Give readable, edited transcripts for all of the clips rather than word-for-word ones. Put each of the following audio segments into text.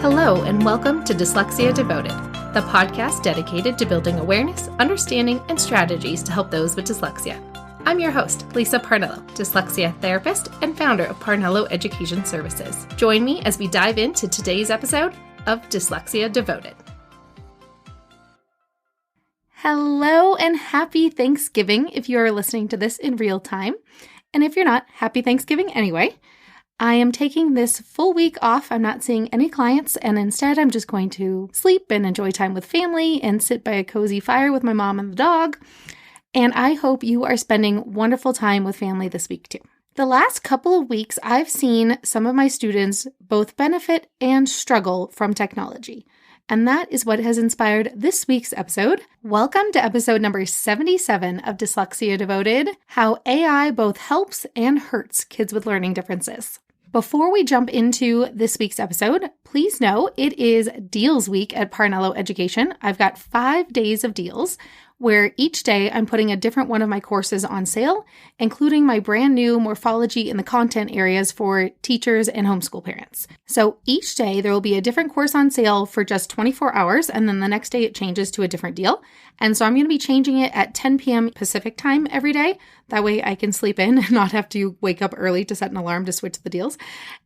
Hello, and welcome to Dyslexia Devoted, the podcast dedicated to building awareness, understanding, and strategies to help those with dyslexia. I'm your host, Lisa Parnello, dyslexia therapist and founder of Parnello Education Services. Join me as we dive into today's episode of Dyslexia Devoted. Hello, and happy Thanksgiving if you are listening to this in real time. And if you're not, happy Thanksgiving anyway. I am taking this full week off. I'm not seeing any clients, and instead I'm just going to sleep and enjoy time with family and sit by a cozy fire with my mom and the dog. And I hope you are spending wonderful time with family this week too. The last couple of weeks, I've seen some of my students both benefit and struggle from technology. And that is what has inspired this week's episode. Welcome to episode number 77 of Dyslexia Devoted, How AI Both Helps and Hurts Kids with Learning Differences. Before we jump into this week's episode, please know it is Deals Week at Parnello Education. I've got 5 days of deals where each day I'm putting a different one of my courses on sale, including my brand new morphology in the content areas for teachers and homeschool parents. So each day there will be a different course on sale for just 24 hours, and then the next day it changes to a different deal. And so I'm going to be changing it at 10 p.m. Pacific time every day. That way I can sleep in and not have to wake up early to set an alarm to switch the deals.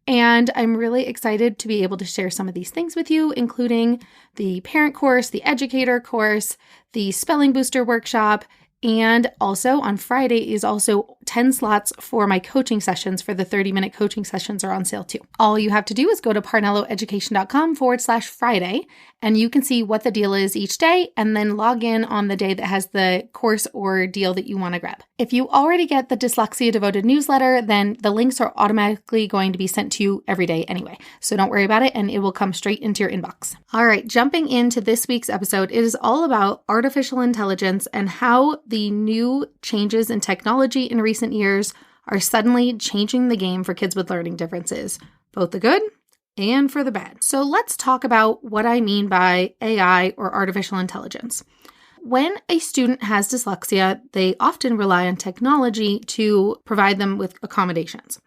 And I'm really excited to be able to share some of these things with you, including the parent course, the educator course, the spelling booster workshop, and also on Friday is also 10 slots for my coaching sessions for the 30-minute coaching sessions are on sale too. All you have to do is go to parnelloeducation.com/Friday, and you can see what the deal is each day and then log in on the day that has the course or deal that you want to grab. If you already get the Dyslexia Devoted newsletter, then the links are automatically going to be sent to you every day anyway. So don't worry about it, and it will come straight into your inbox. All right, jumping into this week's episode, it is all about artificial intelligence and how the new changes in technology in recent years are suddenly changing the game for kids with learning differences, both the good and for the bad. So let's talk about what I mean by AI or artificial intelligence. When a student has dyslexia, they often rely on technology to provide them with accommodations.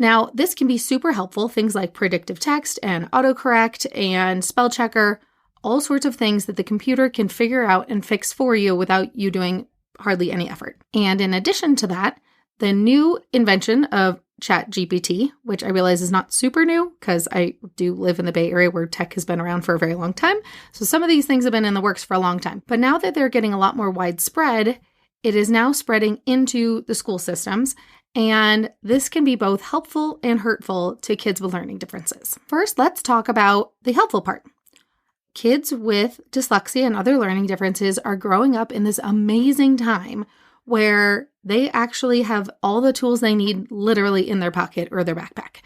Now, this can be super helpful, things like predictive text and autocorrect and spell checker, all sorts of things that the computer can figure out and fix for you without you doing hardly any effort. And in addition to that, the new invention of ChatGPT, which I realize is not super new because I do live in the Bay Area where tech has been around for a very long time. So some of these things have been in the works for a long time. But now that they're getting a lot more widespread, it is now spreading into the school systems. And this can be both helpful and hurtful to kids with learning differences. First, let's talk about the helpful part. Kids with dyslexia and other learning differences are growing up in this amazing time where they actually have all the tools they need literally in their pocket or their backpack,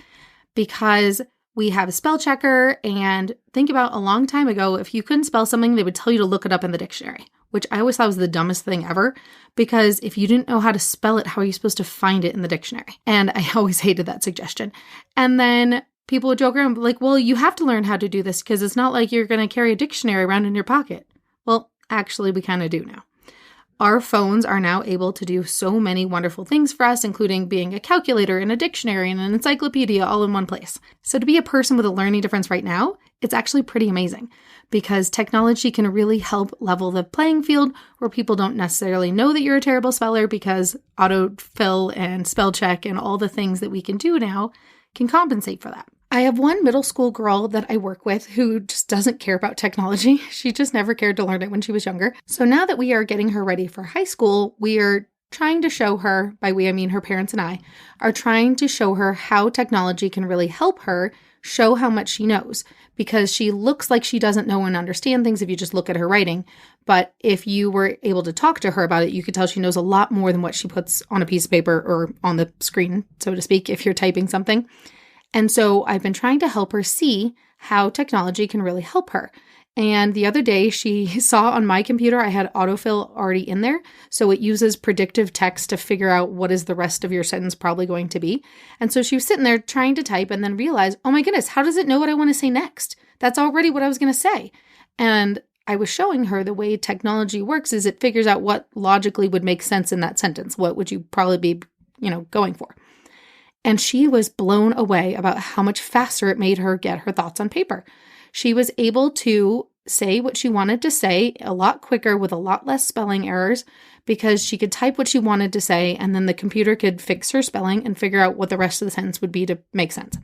because we have a spell checker. And think about a long time ago, if you couldn't spell something, they would tell you to look it up in the dictionary, which I always thought was the dumbest thing ever, because if you didn't know how to spell it, how are you supposed to find it in the dictionary? And I always hated that suggestion. And then people would joke around like, well, you have to learn how to do this because it's not like you're going to carry a dictionary around in your pocket. Well, actually, we kind of do now. Our phones are now able to do so many wonderful things for us, including being a calculator and a dictionary and an encyclopedia all in one place. So to be a person with a learning difference right now, it's actually pretty amazing because technology can really help level the playing field where people don't necessarily know that you're a terrible speller because autofill and spell check and all the things that we can do now can compensate for that. I have one middle school girl that I work with who just doesn't care about technology. She just never cared to learn it when she was younger. So now that we are getting her ready for high school, we are trying to show her, by we I mean her parents and I, are trying to show her how technology can really help her show how much she knows, because she looks like she doesn't know and understand things if you just look at her writing. But if you were able to talk to her about it, you could tell she knows a lot more than what she puts on a piece of paper or on the screen, so to speak, if you're typing something. And so I've been trying to help her see how technology can really help her. And the other day she saw on my computer, I had autofill already in there. So it uses predictive text to figure out what is the rest of your sentence probably going to be. And so she was sitting there trying to type and then realized, oh my goodness, how does it know what I want to say next? That's already what I was going to say. And I was showing her the way technology works is it figures out what logically would make sense in that sentence. What would you probably be, going for? And she was blown away about how much faster it made her get her thoughts on paper. She was able to say what she wanted to say a lot quicker with a lot less spelling errors because she could type what she wanted to say, and then the computer could fix her spelling and figure out what the rest of the sentence would be to make sense.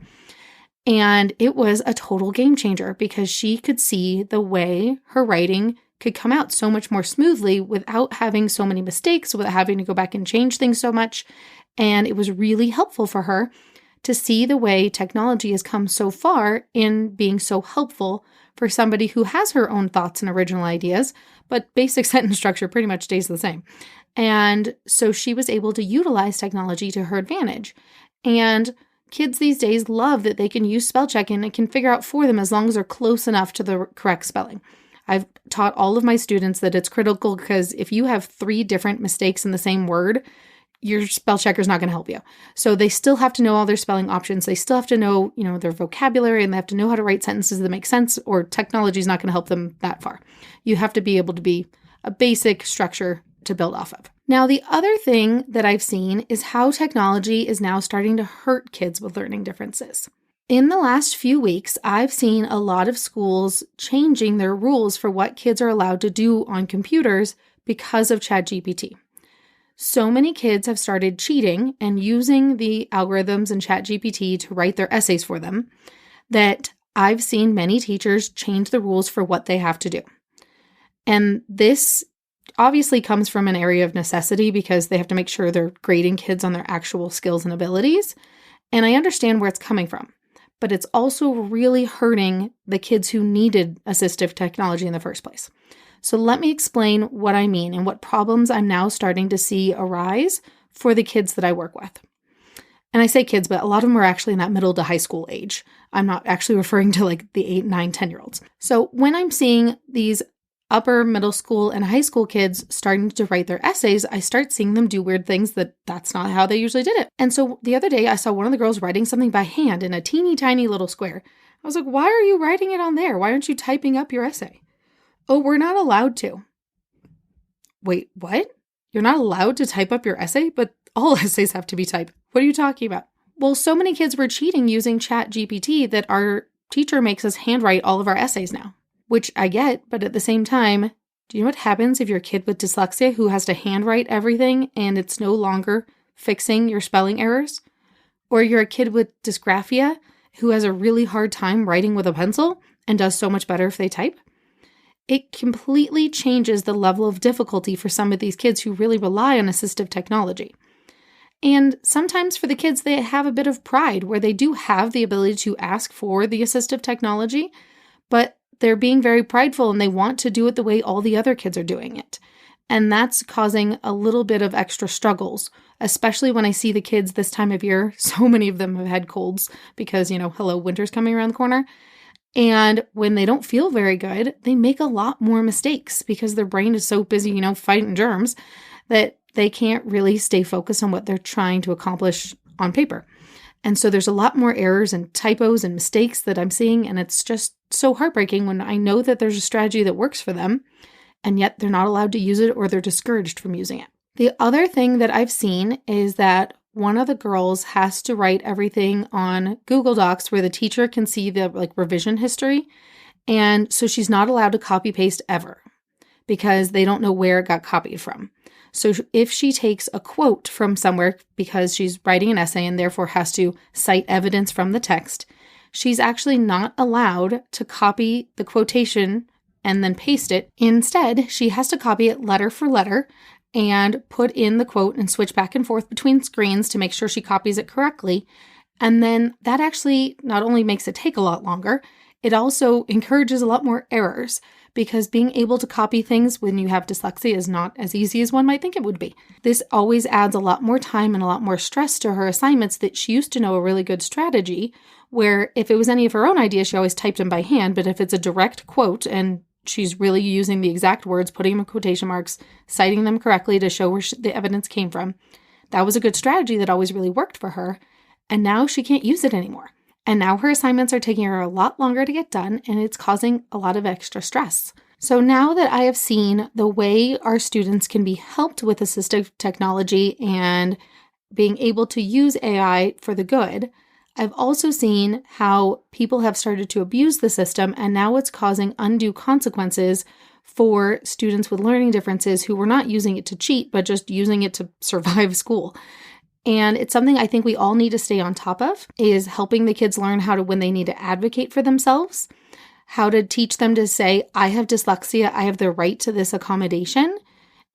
And it was a total game changer because she could see the way her writing could come out so much more smoothly without having so many mistakes, without having to go back and change things so much. And it was really helpful for her to see the way technology has come so far in being so helpful for somebody who has her own thoughts and original ideas, but basic sentence structure pretty much stays the same. And so she was able to utilize technology to her advantage. And kids these days love that they can use spell check and it can figure out for them as long as they're close enough to the correct spelling. I've taught all of my students that it's critical because if you have 3 different mistakes in the same word, your spell checker is not going to help you. So they still have to know all their spelling options. They still have to know, their vocabulary, and they have to know how to write sentences that make sense, or technology is not going to help them that far. You have to be able to be a basic structure to build off of. Now, the other thing that I've seen is how technology is now starting to hurt kids with learning differences. In the last few weeks, I've seen a lot of schools changing their rules for what kids are allowed to do on computers because of ChatGPT. So many kids have started cheating and using the algorithms in ChatGPT to write their essays for them that I've seen many teachers change the rules for what they have to do. And this obviously comes from an area of necessity because they have to make sure they're grading kids on their actual skills and abilities. And I understand where it's coming from, but it's also really hurting the kids who needed assistive technology in the first place. So let me explain what I mean and what problems I'm now starting to see arise for the kids that I work with. And I say kids, but a lot of them are actually in that middle to high school age. I'm not actually referring to like the 8, 9, 10-year-olds. So when I'm seeing these upper middle school and high school kids starting to write their essays, I start seeing them do weird things that's not how they usually did it. And so the other day I saw one of the girls writing something by hand in a teeny tiny little square. I was like, why are you writing it on there? Why aren't you typing up your essay? Oh, we're not allowed to. Wait, what? You're not allowed to type up your essay? But all essays have to be typed. What are you talking about? Well, so many kids were cheating using ChatGPT that our teacher makes us handwrite all of our essays now, which I get, but at the same time, do you know what happens if you're a kid with dyslexia who has to handwrite everything and it's no longer fixing your spelling errors? Or you're a kid with dysgraphia who has a really hard time writing with a pencil and does so much better if they type? It completely changes the level of difficulty for some of these kids who really rely on assistive technology. And sometimes for the kids, they have a bit of pride where they do have the ability to ask for the assistive technology, but they're being very prideful and they want to do it the way all the other kids are doing it. And that's causing a little bit of extra struggles, especially when I see the kids this time of year. So many of them have had colds because, hello, winter's coming around the corner. And when they don't feel very good, they make a lot more mistakes because their brain is so busy, fighting germs that they can't really stay focused on what they're trying to accomplish on paper. And so there's a lot more errors and typos and mistakes that I'm seeing. And it's just so heartbreaking when I know that there's a strategy that works for them, and yet they're not allowed to use it or they're discouraged from using it. The other thing that I've seen is that one of the girls has to write everything on Google Docs where the teacher can see the revision history. And so she's not allowed to copy paste ever because they don't know where it got copied from. So if she takes a quote from somewhere because she's writing an essay and therefore has to cite evidence from the text, she's actually not allowed to copy the quotation and then paste it. Instead, she has to copy it letter for letter and put in the quote and switch back and forth between screens to make sure she copies it correctly. And then that actually not only makes it take a lot longer, it also encourages a lot more errors because being able to copy things when you have dyslexia is not as easy as one might think it would be. This always adds a lot more time and a lot more stress to her assignments that she used to know a really good strategy where if it was any of her own ideas, she always typed them by hand. But if it's a direct quote and she's really using the exact words, putting them in quotation marks, citing them correctly to show where the evidence came from. That was a good strategy that always really worked for her. And now she can't use it anymore. And now her assignments are taking her a lot longer to get done, and it's causing a lot of extra stress. So now that I have seen the way our students can be helped with assistive technology and being able to use AI for the good, I've also seen how people have started to abuse the system, and now it's causing undue consequences for students with learning differences who were not using it to cheat, but just using it to survive school. And it's something I think we all need to stay on top of, is helping the kids learn how to, when they need to advocate for themselves, how to teach them to say, I have dyslexia, I have the right to this accommodation,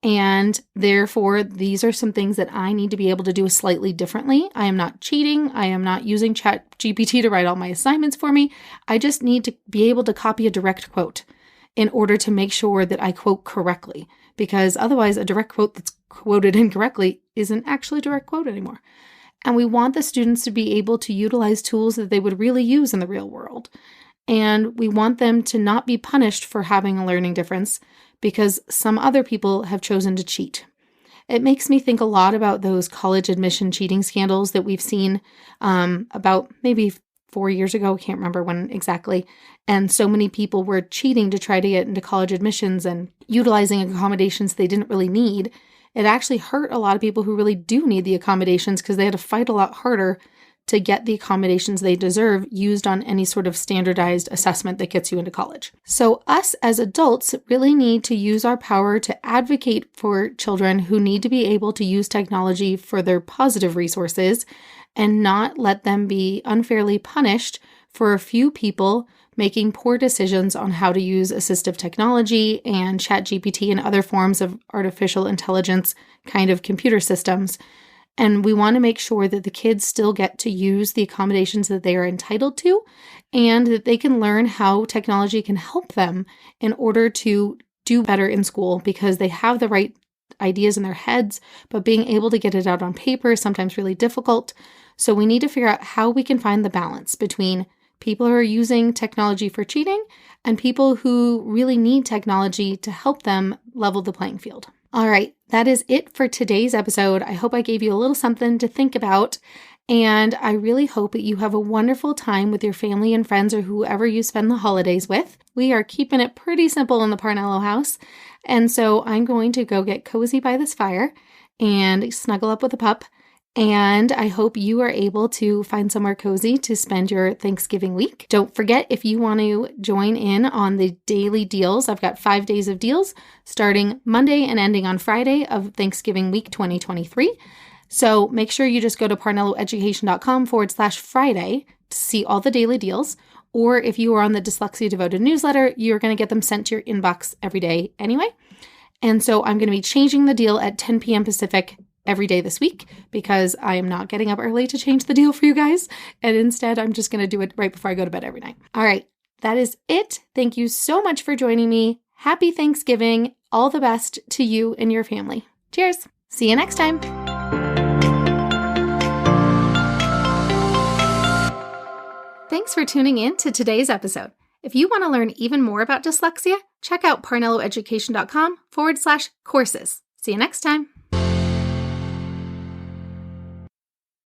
and therefore these are some things that I need to be able to do slightly differently. I am not cheating. I am not using ChatGPT to write all my assignments for me. I just need to be able to copy a direct quote in order to make sure that I quote correctly, because otherwise a direct quote that's quoted incorrectly isn't actually a direct quote anymore. And we want the students to be able to utilize tools that they would really use in the real world. And we want them to not be punished for having a learning difference because some other people have chosen to cheat. It makes me think a lot about those college admission cheating scandals that we've seen about maybe 4 years ago, can't remember when exactly. And so many people were cheating to try to get into college admissions and utilizing accommodations they didn't really need. It actually hurt a lot of people who really do need the accommodations because they had to fight a lot harder to get the accommodations they deserve used on any sort of standardized assessment that gets you into college. So us as adults really need to use our power to advocate for children who need to be able to use technology for their positive resources and not let them be unfairly punished for a few people making poor decisions on how to use assistive technology and ChatGPT and other forms of artificial intelligence kind of computer systems. And we want to make sure that the kids still get to use the accommodations that they are entitled to and that they can learn how technology can help them in order to do better in school because they have the right ideas in their heads, but being able to get it out on paper is sometimes really difficult. So we need to figure out how we can find the balance between people who are using technology for cheating and people who really need technology to help them level the playing field. All right, that is it for today's episode. I hope I gave you a little something to think about, and I really hope that you have a wonderful time with your family and friends or whoever you spend the holidays with. We are keeping it pretty simple in the Parnello house, and so I'm going to go get cozy by this fire and snuggle up with a pup. And I hope you are able to find somewhere cozy to spend your Thanksgiving week. Don't forget, if you want to join in on the daily deals, I've got 5 days of deals starting Monday and ending on Friday of Thanksgiving week 2023. So make sure you just go to parnelloeducation.com/Friday to see all the daily deals. Or if you are on the Dyslexia Devoted newsletter, you're going to get them sent to your inbox every day anyway. And so I'm going to be changing the deal at 10 p.m. Pacific every day this week because I am not getting up early to change the deal for you guys. And instead, I'm just going to do it right before I go to bed every night. All right, that is it. Thank you so much for joining me. Happy Thanksgiving. All the best to you and your family. Cheers. See you next time. Thanks for tuning in to today's episode. If you want to learn even more about dyslexia, check out parnelloeducation.com/courses. See you next time.